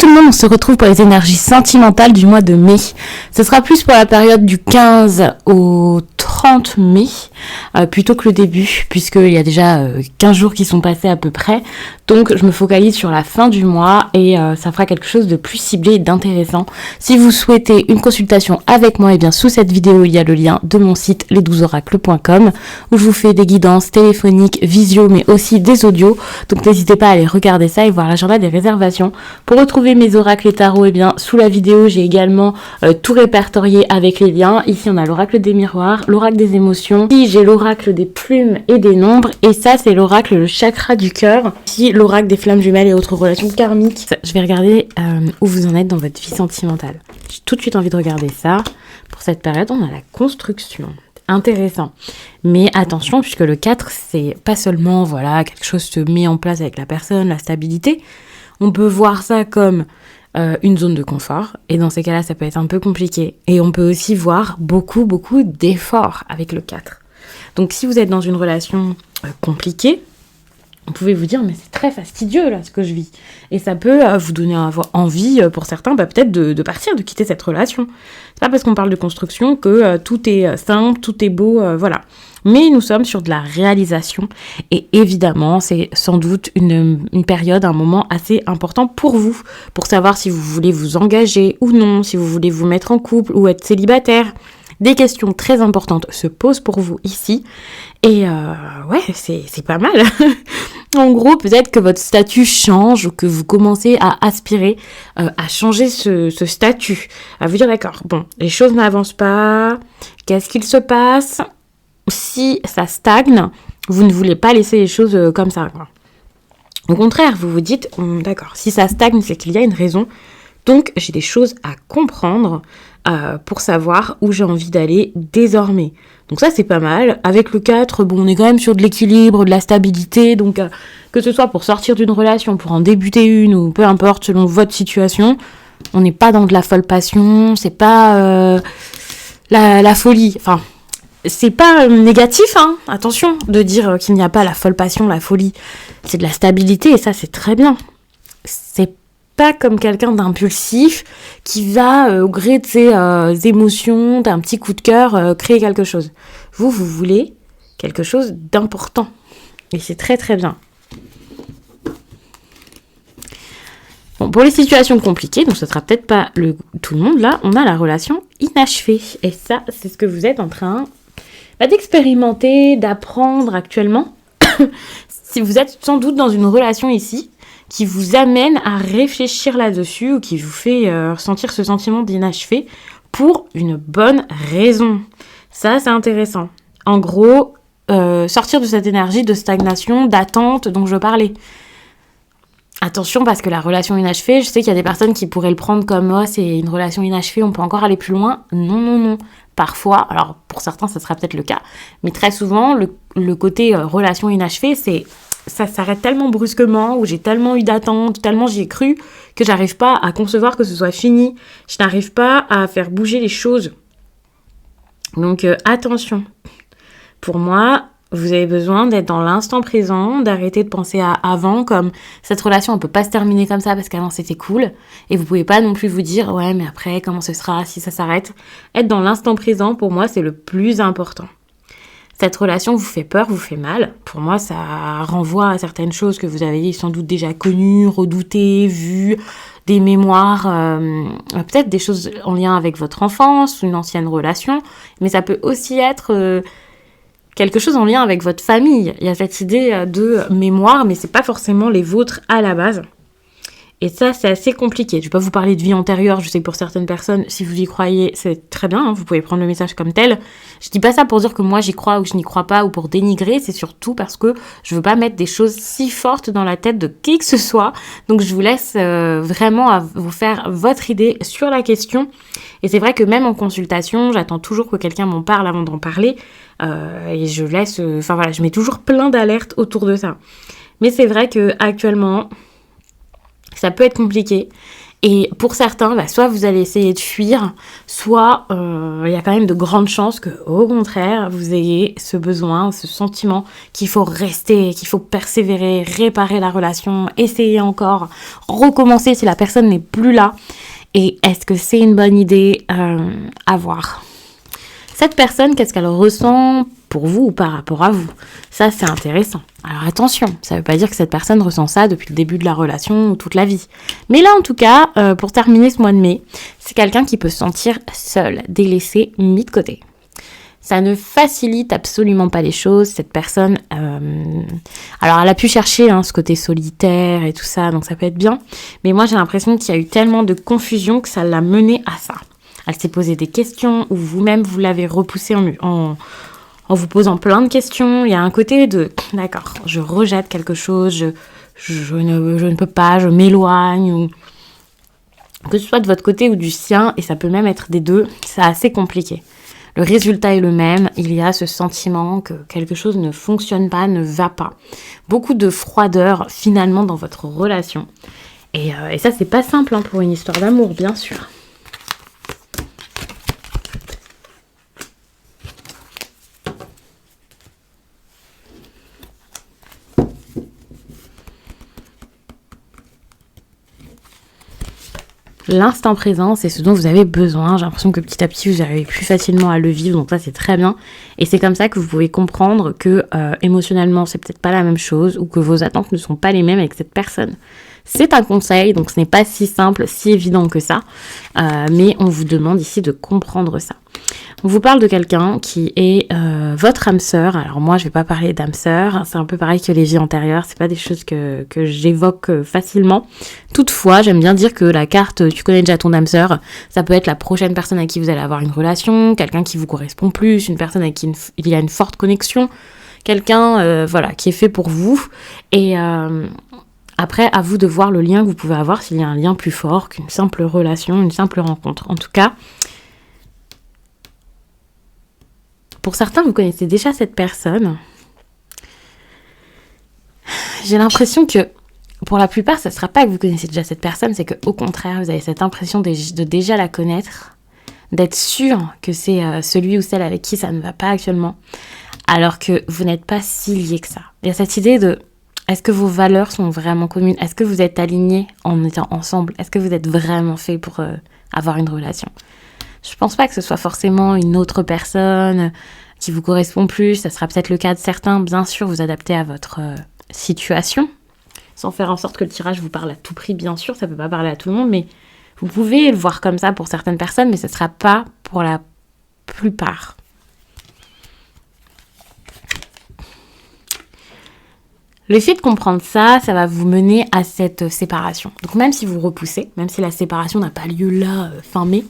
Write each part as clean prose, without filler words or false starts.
le monde, on se retrouve pour les énergies sentimentales du mois de mai. Ce sera plus pour la période du 15 au 30 mai, plutôt que le début, puisqu'il y a déjà 15 jours qui sont passés à peu près. Donc je me focalise sur la fin du mois et ça fera quelque chose de plus ciblé et d'intéressant. Si vous souhaitez une consultation avec moi, et bien sous cette vidéo, il y a le lien de mon site les12oracles.com où je vous fais des guidances téléphoniques, visio, mais aussi des audios. Donc n'hésitez pas à aller regarder ça et voir l'agenda des réservations. Pour retrouver mes oracles et tarots, et bien sous la vidéo, j'ai également tout répertorié avec les liens. Ici, on a l'oracle des miroirs, l'oracle des émotions. Ici, j'ai l'oracle des plumes et des nombres. Et ça, c'est l'oracle, le chakra du cœur. Ici, l'oracle des flammes jumelles et autres relations karmiques. Je vais regarder où vous en êtes dans votre vie sentimentale. J'ai tout de suite envie de regarder ça. Pour cette période, on a la construction. Intéressant. Mais attention, puisque le 4, c'est pas seulement, voilà, quelque chose se met en place avec la personne, la stabilité. On peut voir ça comme une zone de confort. Et dans ces cas-là, ça peut être un peu compliqué. Et on peut aussi voir beaucoup d'efforts avec le 4. Donc, si vous êtes dans une relation compliquée, vous pouvez vous dire, mais c'est très fastidieux là ce que je vis. Et ça peut vous donner envie, pour certains, peut-être de partir, de quitter cette relation. C'est pas parce qu'on parle de construction que tout est simple, tout est beau, voilà. Mais nous sommes sur de la réalisation. Et évidemment, c'est sans doute une période, un moment assez important pour vous. Pour savoir si vous voulez vous engager ou non, si vous voulez vous mettre en couple ou être célibataire. Des questions très importantes se posent pour vous ici. Et ouais, c'est pas mal. En gros, peut-être que votre statut change ou que vous commencez à aspirer à changer ce statut. À vous dire, d'accord, bon, les choses n'avancent pas. Qu'est-ce qu'il se passe ? Si ça stagne, vous ne voulez pas laisser les choses comme ça, quoi. Au contraire, vous vous dites, d'accord, si ça stagne, c'est qu'il y a une raison. Donc, j'ai des choses à comprendre pour savoir où j'ai envie d'aller désormais. Donc ça, c'est pas mal. Avec le 4, bon, on est quand même sur de l'équilibre, de la stabilité. Donc, que ce soit pour sortir d'une relation, pour en débuter une, ou peu importe, selon votre situation, on n'est pas dans de la folle passion, c'est pas la folie. Enfin, c'est pas négatif, hein. Attention de dire qu'il n'y a pas la folle passion, la folie. C'est de la stabilité et ça, c'est très bien. C'est pas comme quelqu'un d'impulsif qui va, au gré de ses émotions, d'un petit coup de cœur, créer quelque chose. Vous voulez quelque chose d'important. Et c'est très très bien. Bon, pour les situations compliquées, donc ce sera peut-être pas tout le monde, là, on a la relation inachevée. Et ça, c'est ce que vous êtes en train d'expérimenter, d'apprendre actuellement. Si vous êtes sans doute dans une relation ici, qui vous amène à réfléchir là-dessus ou qui vous fait ressentir ce sentiment d'inachevé pour une bonne raison. Ça, c'est intéressant. En gros, sortir de cette énergie de stagnation, d'attente dont je parlais. Attention, parce que la relation inachevée, je sais qu'il y a des personnes qui pourraient le prendre comme « Oh, c'est une relation inachevée, on peut encore aller plus loin ». Non. Parfois, alors pour certains, ça sera peut-être le cas, mais très souvent, le côté relation inachevée, c'est... ça s'arrête tellement brusquement, ou j'ai tellement eu d'attente, tellement j'y ai cru, que j'arrive pas à concevoir que ce soit fini. Je n'arrive pas à faire bouger les choses. Donc attention. Pour moi, vous avez besoin d'être dans l'instant présent, d'arrêter de penser à avant, comme cette relation, elle peut pas se terminer comme ça parce qu'avant c'était cool. Et vous pouvez pas non plus vous dire, ouais, mais après, comment ce sera si ça s'arrête ? Être dans l'instant présent, pour moi, c'est le plus important. Cette relation vous fait peur, vous fait mal. Pour moi, ça renvoie à certaines choses que vous avez sans doute déjà connues, redoutées, vues, des mémoires, peut-être des choses en lien avec votre enfance, une ancienne relation. Mais ça peut aussi être quelque chose en lien avec votre famille. Il y a cette idée de mémoire, mais c'est pas forcément les vôtres à la base. Et ça, c'est assez compliqué. Je vais pas vous parler de vie antérieure. Je sais que pour certaines personnes, si vous y croyez, c'est très bien. Hein, vous pouvez prendre le message comme tel. Je dis pas ça pour dire que moi, j'y crois ou que je n'y crois pas ou pour dénigrer. C'est surtout parce que je veux pas mettre des choses si fortes dans la tête de qui que ce soit. Donc, je vous laisse vraiment à vous faire votre idée sur la question. Et c'est vrai que même en consultation, j'attends toujours que quelqu'un m'en parle avant d'en parler. Et je laisse... je mets toujours plein d'alertes autour de ça. Mais c'est vrai que actuellement... ça peut être compliqué Et pour certains, soit vous allez essayer de fuir, soit il y a quand même de grandes chances que, au contraire, vous ayez ce besoin, ce sentiment qu'il faut rester, qu'il faut persévérer, réparer la relation, essayer encore, recommencer si la personne n'est plus là. Et est-ce que c'est une bonne idée à voir? Cette personne, qu'est-ce qu'elle ressent pour vous ou par rapport à vous? Ça, c'est intéressant. Alors attention, ça ne veut pas dire que cette personne ressent ça depuis le début de la relation ou toute la vie. Mais là, en tout cas, pour terminer ce mois de mai, c'est quelqu'un qui peut se sentir seul, délaissé, mis de côté. Ça ne facilite absolument pas les choses. Cette personne, alors elle a pu chercher ce côté solitaire et tout ça, donc ça peut être bien. Mais moi, j'ai l'impression qu'il y a eu tellement de confusion que ça l'a menée à ça. Elle s'est posé des questions ou vous-même, vous l'avez repoussé en vous posant plein de questions. Il y a un côté de « d'accord, je rejette quelque chose, je ne peux pas, je m'éloigne » ou que ce soit de votre côté ou du sien, et ça peut même être des deux, c'est assez compliqué. Le résultat est le même, il y a ce sentiment que quelque chose ne fonctionne pas, ne va pas. Beaucoup de froideur finalement dans votre relation. Et ça, c'est pas simple pour une histoire d'amour, bien sûr. L'instant présent, c'est ce dont vous avez besoin. J'ai l'impression que petit à petit, vous arrivez plus facilement à le vivre. Donc ça, c'est très bien. Et c'est comme ça que vous pouvez comprendre que émotionnellement, c'est peut-être pas la même chose ou que vos attentes ne sont pas les mêmes avec cette personne. C'est un conseil, donc ce n'est pas si simple, si évident que ça. Mais on vous demande ici de comprendre ça. On vous parle de quelqu'un qui est votre âme sœur. Alors moi, je vais pas parler d'âme sœur. C'est un peu pareil que les vies antérieures. C'est pas des choses que j'évoque facilement. Toutefois, j'aime bien dire que la carte, tu connais déjà ton âme sœur, ça peut être la prochaine personne avec qui vous allez avoir une relation, quelqu'un qui vous correspond plus, une personne avec qui il y a une forte connexion, quelqu'un qui est fait pour vous. Et après, à vous de voir le lien que vous pouvez avoir, s'il y a un lien plus fort qu'une simple relation, une simple rencontre. En tout cas, pour certains, vous connaissez déjà cette personne. J'ai l'impression que, pour la plupart, ça ne sera pas que vous connaissez déjà cette personne, c'est qu'au contraire, vous avez cette impression de déjà la connaître, d'être sûr que c'est celui ou celle avec qui ça ne va pas actuellement, alors que vous n'êtes pas si liés que ça. Il y a cette idée de, est-ce que vos valeurs sont vraiment communes? Est-ce que vous êtes alignés en étant ensemble? Est-ce que vous êtes vraiment faits pour avoir une relation? Je pense pas que ce soit forcément une autre personne qui vous correspond plus. Ça sera peut-être le cas de certains. Bien sûr, vous adaptez à votre situation, sans faire en sorte que le tirage vous parle à tout prix, bien sûr. Ça peut pas parler à tout le monde, mais vous pouvez le voir comme ça pour certaines personnes, mais ce sera pas pour la plupart. Le fait de comprendre ça, ça va vous mener à cette séparation. Donc même si vous repoussez, même si la séparation n'a pas lieu là, fin mai,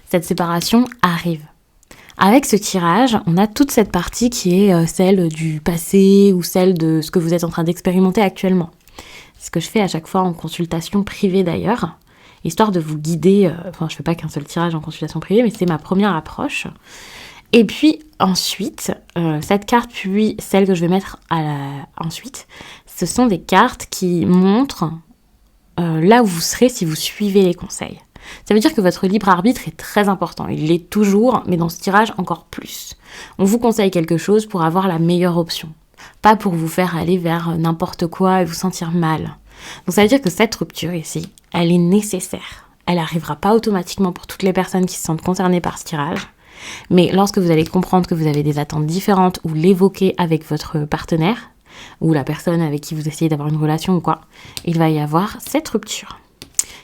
cette séparation arrive. Avec ce tirage, on a toute cette partie qui est celle du passé ou celle de ce que vous êtes en train d'expérimenter actuellement. C'est ce que je fais à chaque fois en consultation privée d'ailleurs, histoire de vous guider. Je ne fais pas qu'un seul tirage en consultation privée, mais c'est ma première approche. Et puis ensuite, cette carte, puis celle que je vais mettre ensuite, ce sont des cartes qui montrent là où vous serez si vous suivez les conseils. Ça veut dire que votre libre arbitre est très important. Il l'est toujours, mais dans ce tirage encore plus. On vous conseille quelque chose pour avoir la meilleure option. Pas pour vous faire aller vers n'importe quoi et vous sentir mal. Donc ça veut dire que cette rupture ici, elle est nécessaire. Elle n'arrivera pas automatiquement pour toutes les personnes qui se sentent concernées par ce tirage. Mais lorsque vous allez comprendre que vous avez des attentes différentes ou l'évoquer avec votre partenaire ou la personne avec qui vous essayez d'avoir une relation ou quoi, il va y avoir cette rupture.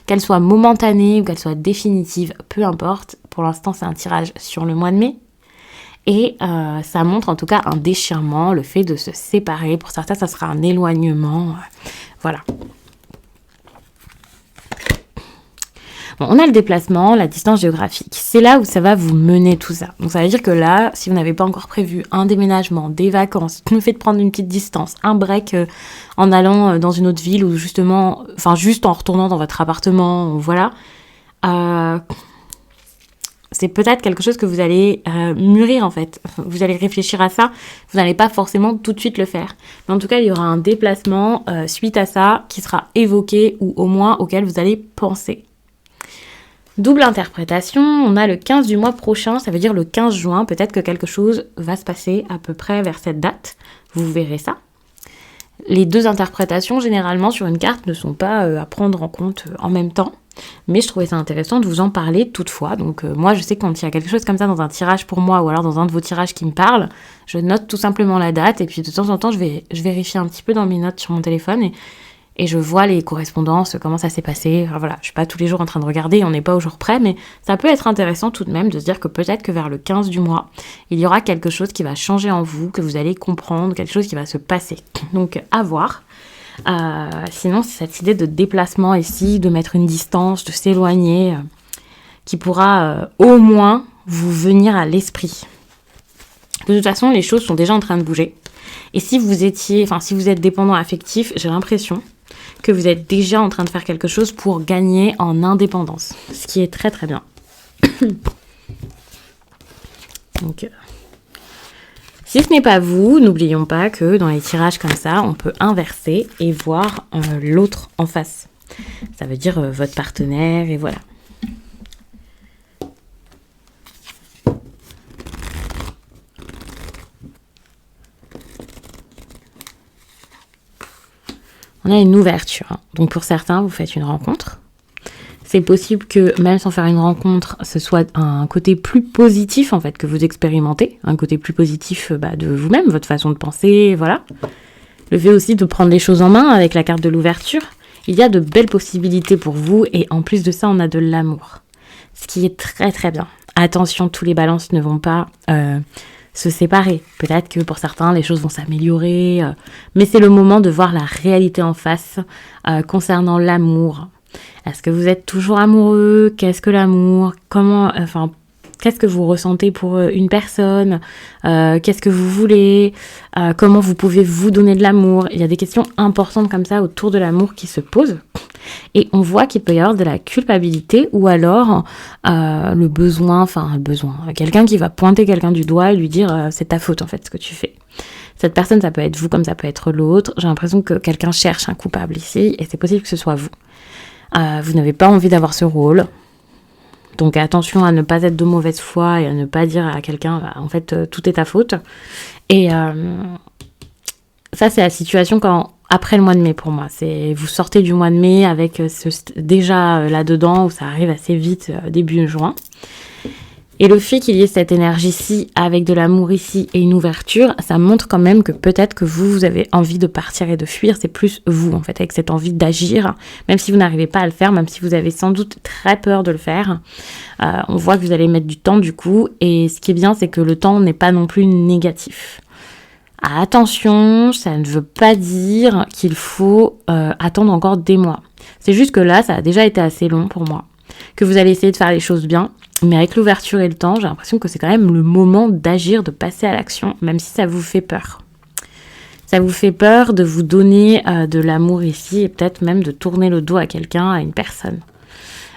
Qu'elle soit momentanée ou qu'elle soit définitive, peu importe. Pour l'instant, c'est un tirage sur le mois de mai. Et ça montre en tout cas un déchirement, le fait de se séparer. Pour certains, ça sera un éloignement. Voilà. Bon, on a le déplacement, la distance géographique. C'est là où ça va vous mener tout ça. Donc ça veut dire que là, si vous n'avez pas encore prévu un déménagement, des vacances, le fait de prendre une petite distance, un break en allant dans une autre ville ou justement, juste en retournant dans votre appartement, voilà. C'est peut-être quelque chose que vous allez mûrir en fait. Vous allez réfléchir à ça. Vous n'allez pas forcément tout de suite le faire. Mais en tout cas, il y aura un déplacement suite à ça qui sera évoqué ou au moins auquel vous allez penser. Double interprétation, on a le 15 du mois prochain, ça veut dire le 15 juin, peut-être que quelque chose va se passer à peu près vers cette date, vous verrez ça. Les deux interprétations, généralement, sur une carte ne sont pas à prendre en compte en même temps, mais je trouvais ça intéressant de vous en parler toutefois. Donc moi, je sais que quand il y a quelque chose comme ça dans un tirage pour moi, ou alors dans un de vos tirages qui me parle, je note tout simplement la date, et puis de temps en temps, je vérifie un petit peu dans mes notes sur mon téléphone, et je vois les correspondances, comment ça s'est passé. Enfin, voilà, je suis pas tous les jours en train de regarder, on n'est pas au jour près, mais ça peut être intéressant tout de même de se dire que peut-être que vers le 15 du mois, il y aura quelque chose qui va changer en vous, que vous allez comprendre, quelque chose qui va se passer. Donc, à voir. Sinon, c'est cette idée de déplacement ici, de mettre une distance, de s'éloigner, qui pourra au moins vous venir à l'esprit. De toute façon, les choses sont déjà en train de bouger. Et si vous êtes dépendant affectif, j'ai l'impression que vous êtes déjà en train de faire quelque chose pour gagner en indépendance, ce qui est très très bien. Donc, si ce n'est pas vous, n'oublions pas que dans les tirages comme ça, on peut inverser et voir l'autre en face. Ça veut dire votre partenaire et voilà. On a une ouverture. Donc pour certains, vous faites une rencontre. C'est possible que même sans faire une rencontre, ce soit un côté plus positif en fait que vous expérimentez, un côté plus positif de vous-même, votre façon de penser, voilà. Le fait aussi de prendre les choses en main avec la carte de l'ouverture, il y a de belles possibilités pour vous et en plus de ça, on a de l'amour, ce qui est très très bien. Attention, tous les balances ne vont pas se séparer. Peut-être que pour certains, les choses vont s'améliorer, mais c'est le moment de voir la réalité en face concernant l'amour. Est-ce que vous êtes toujours amoureux? Qu'est-ce que l'amour? Qu'est-ce que vous ressentez pour une personne? Qu'est-ce que vous voulez? Comment vous pouvez vous donner de l'amour? Il y a des questions importantes comme ça autour de l'amour qui se posent. Et on voit qu'il peut y avoir de la culpabilité ou alors le besoin. Quelqu'un qui va pointer quelqu'un du doigt et lui dire c'est ta faute en fait ce que tu fais. Cette personne, ça peut être vous comme ça peut être l'autre. J'ai l'impression que quelqu'un cherche un coupable ici et c'est possible que ce soit vous. Vous n'avez pas envie d'avoir ce rôle. Donc attention à ne pas être de mauvaise foi et à ne pas dire à quelqu'un en fait tout est ta faute. Et ça c'est la situation après le mois de mai pour moi. C'est vous sortez du mois de mai avec déjà là-dedans où ça arrive assez vite début juin. Et le fait qu'il y ait cette énergie-ci, avec de l'amour ici et une ouverture, ça montre quand même que peut-être que vous avez envie de partir et de fuir. C'est plus vous, en fait, avec cette envie d'agir, même si vous n'arrivez pas à le faire, même si vous avez sans doute très peur de le faire. On voit que vous allez mettre du temps, du coup. Et ce qui est bien, c'est que le temps n'est pas non plus négatif. Attention, ça ne veut pas dire qu'il faut attendre encore des mois. C'est juste que là, ça a déjà été assez long pour moi. Que vous allez essayer de faire les choses bien. Mais avec l'ouverture et le temps, j'ai l'impression que c'est quand même le moment d'agir, de passer à l'action, même si ça vous fait peur. Ça vous fait peur de vous donner de l'amour ici et peut-être même de tourner le dos à quelqu'un, à une personne.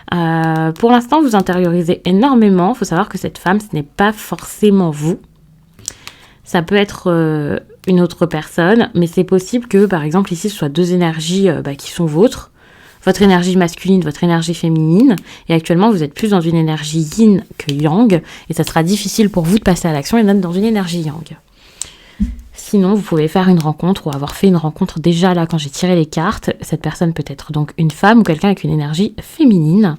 Pour l'instant, vous intériorisez énormément. Il faut savoir que cette femme, ce n'est pas forcément vous. Ça peut être une autre personne, mais c'est possible que, par exemple, ici, ce soit deux énergies qui sont vôtres. Votre énergie masculine, votre énergie féminine. Et actuellement, vous êtes plus dans une énergie yin que yang. Et ça sera difficile pour vous de passer à l'action et d'être dans une énergie yang. Sinon, vous pouvez faire une rencontre ou avoir fait une rencontre déjà là quand j'ai tiré les cartes. Cette personne peut être donc une femme ou quelqu'un avec une énergie féminine.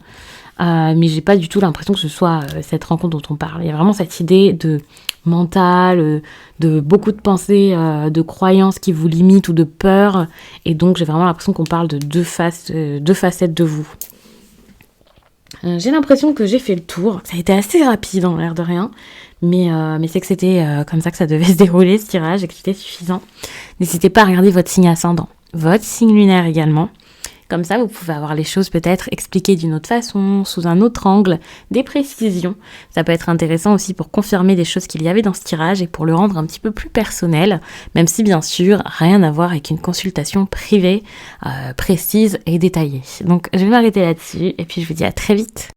Mais j'ai pas du tout l'impression que ce soit cette rencontre dont on parle. Il y a vraiment cette idée de mental, de beaucoup de pensées, de croyances qui vous limitent ou de peur. Et donc, j'ai vraiment l'impression qu'on parle de deux facettes de vous. J'ai l'impression que j'ai fait le tour. Ça a été assez rapide, en l'air de rien. Mais c'est que c'était comme ça que ça devait se dérouler, ce tirage, et que c'était suffisant. N'hésitez pas à regarder votre signe ascendant, votre signe lunaire également. Comme ça, vous pouvez avoir les choses peut-être expliquées d'une autre façon, sous un autre angle, des précisions. Ça peut être intéressant aussi pour confirmer des choses qu'il y avait dans ce tirage et pour le rendre un petit peu plus personnel, même si bien sûr, rien à voir avec une consultation privée, précise et détaillée. Donc, je vais m'arrêter là-dessus et puis je vous dis à très vite.